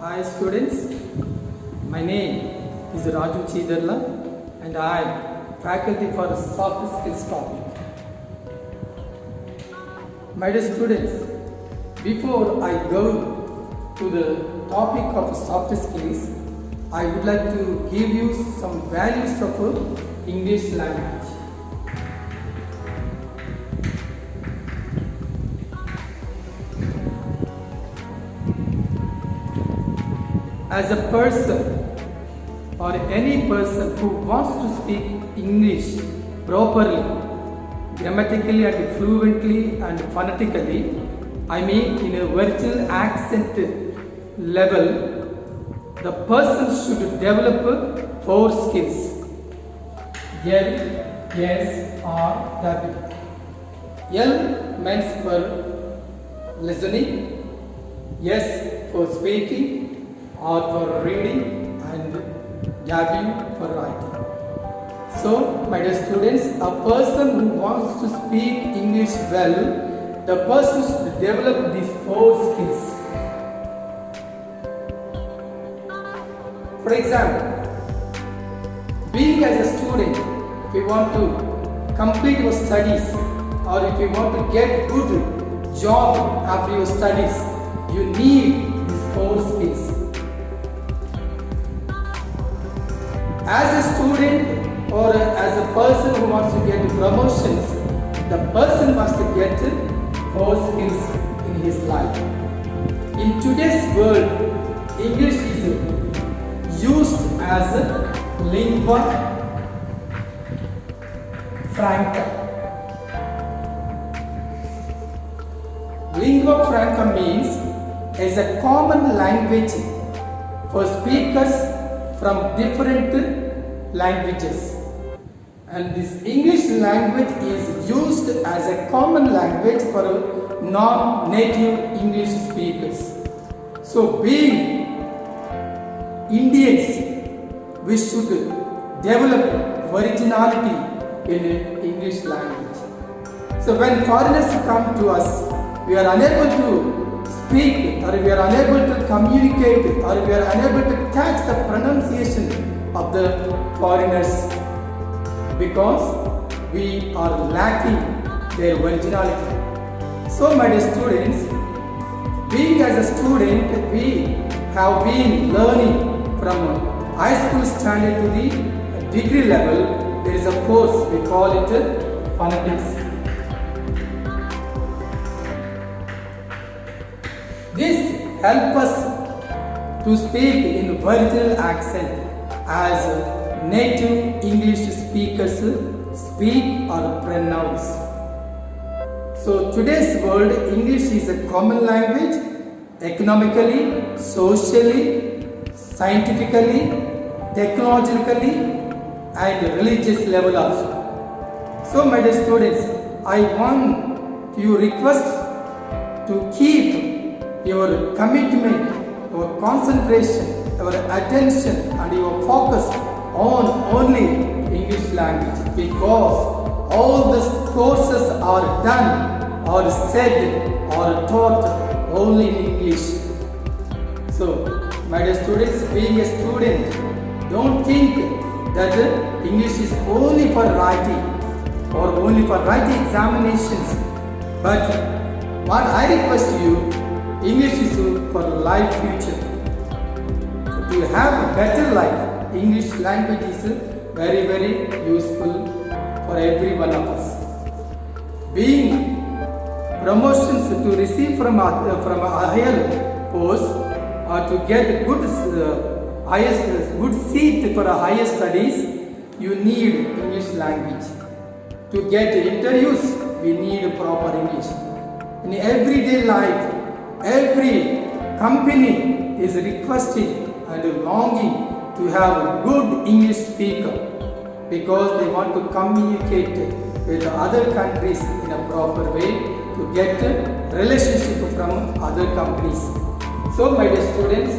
Hi students, my name is Raju Chidarla and I am faculty for soft skills topic. My dear students, before I go to the topic of soft skills, I would like to give you some values of English language. As a person or any person who wants to speak English properly, grammatically and fluently and phonetically, I mean in a virtual accent level, the person should develop 4 skills. L, S, R, W. L means for listening, S for speaking, or for reading, and W for writing. So, my dear students, a person who wants to speak English well, the person should develop these 4 skills. For example, being as a student, if you want to complete your studies or if you want to get good job after your studies, you need these 4 skills. As a student or as a person who wants to get promotions, the person must get 4 skills in his life. In today's world, English is used as a lingua franca. Lingua franca means is a common language for speakers from different languages, and this English language is used as a common language for non-native English speakers. So being Indians, we should develop originality in English language. So when foreigners come to us, we are unable to speak, or we are unable to communicate, or we are unable to catch the pronunciation of the foreigners because we are lacking their originality. So my dear students, being as a student, we have been learning from high school standard to the degree level. There is a course, we call it phonetics. This helps us to speak in virtual accent as native English speakers speak or pronounce. So today's world, English is a common language economically, socially, scientifically, technologically, and religious level also. So my dear students, I want to request to keep your commitment, your concentration, your attention and your focus on only English language, because all the courses are done or said or taught only in English. So, my dear students, being a student, don't think that English is only for writing or only for writing examinations. But what I request you, English is for life future. To have a better life, English language is very, very useful for every one of us. Being promotions to receive from a higher post or to get good seat for a higher studies, you need English language. To get interviews, we need proper English. In everyday life, every company is requesting and longing to have a good English speaker because they want to communicate with other countries in a proper way to get a relationship from other companies. So my dear students,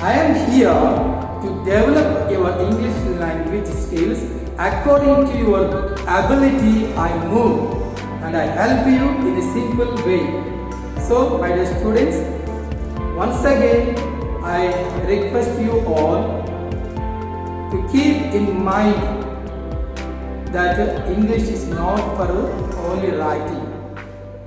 I am here to develop your English language skills according to your ability. I move and I help you in a simple way. So my dear students, once again I request you all to keep in mind that English is not for only writing.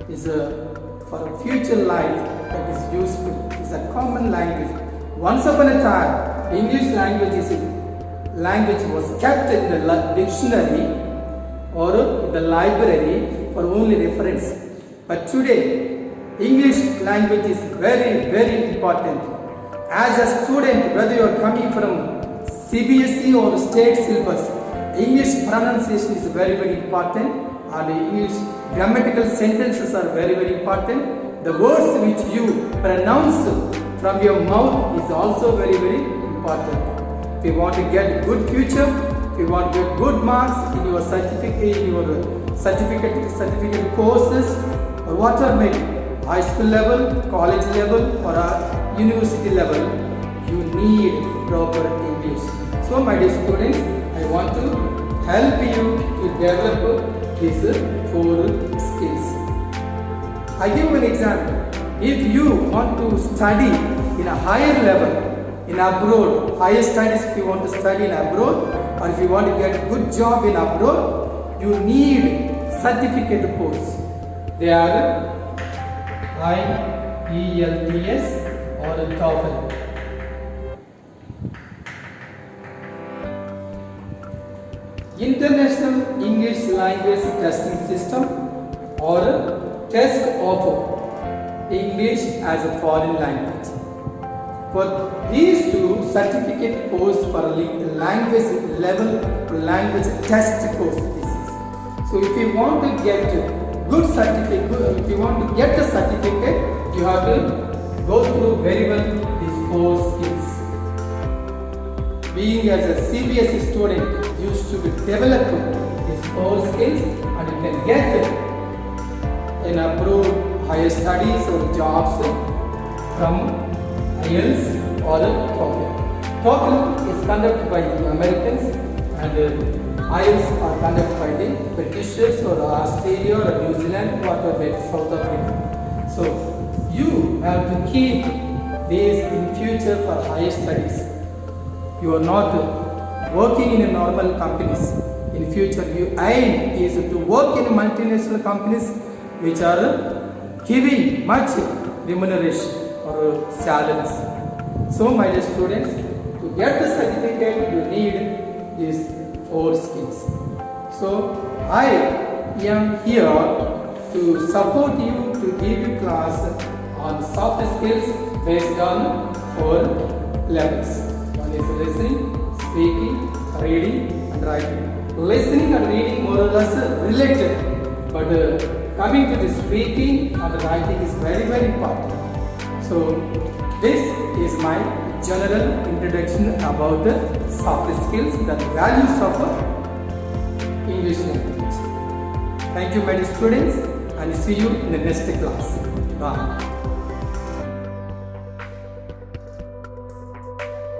It's for a future life that is useful. It's a common language. Once upon a time, English language was kept in the dictionary or in the library for only reference. But today, English language is very, very important. As a student, whether you are coming from CBSE or state syllabus, English pronunciation is very, very important, and English grammatical sentences are very, very important. The words which you pronounce from your mouth is also very, very important. If you want to get good future, if you want to get good marks in your certificate courses or whatever may be, high school level, college level or university level, you need proper English. So my dear students, I want to help you to develop these 4 skills. I give an example. If you want to study in a higher level, in abroad, higher studies, if you want to study in abroad, or if you want to get a good job in abroad, you need certificate course. They are IELTS or TOEFL. International English Language Testing System or Test of English as a Foreign Language. For these 2 certificate course for language level language test course this is. So if you want to get good certificate, if you want to get a certificate, you have to go through very well these 4 skills. Being as a CBSE student, you should develop these 4 skills and you can get in abroad higher studies or jobs from IELTS or TOEFL. TOEFL is conducted by the Americans and IELTS are conducted by the Britishers or Australia or New Zealand, whatever, South Africa. So you have to keep these in future for higher studies. You are not working in a normal companies. In future, your aim is to work in multinational companies which are giving much remuneration or salaries. So my dear students, to get the certificate, you need these 4 skills. So I am here to support you, to give you class on soft skills based on 4 levels. One is listening, speaking, reading and writing. Listening and reading more or less related, but coming to the speaking and writing is very, very important. So this is my general introduction about the soft skills, the values of English language. Thank you my dear students, and see you in the next class. Bye.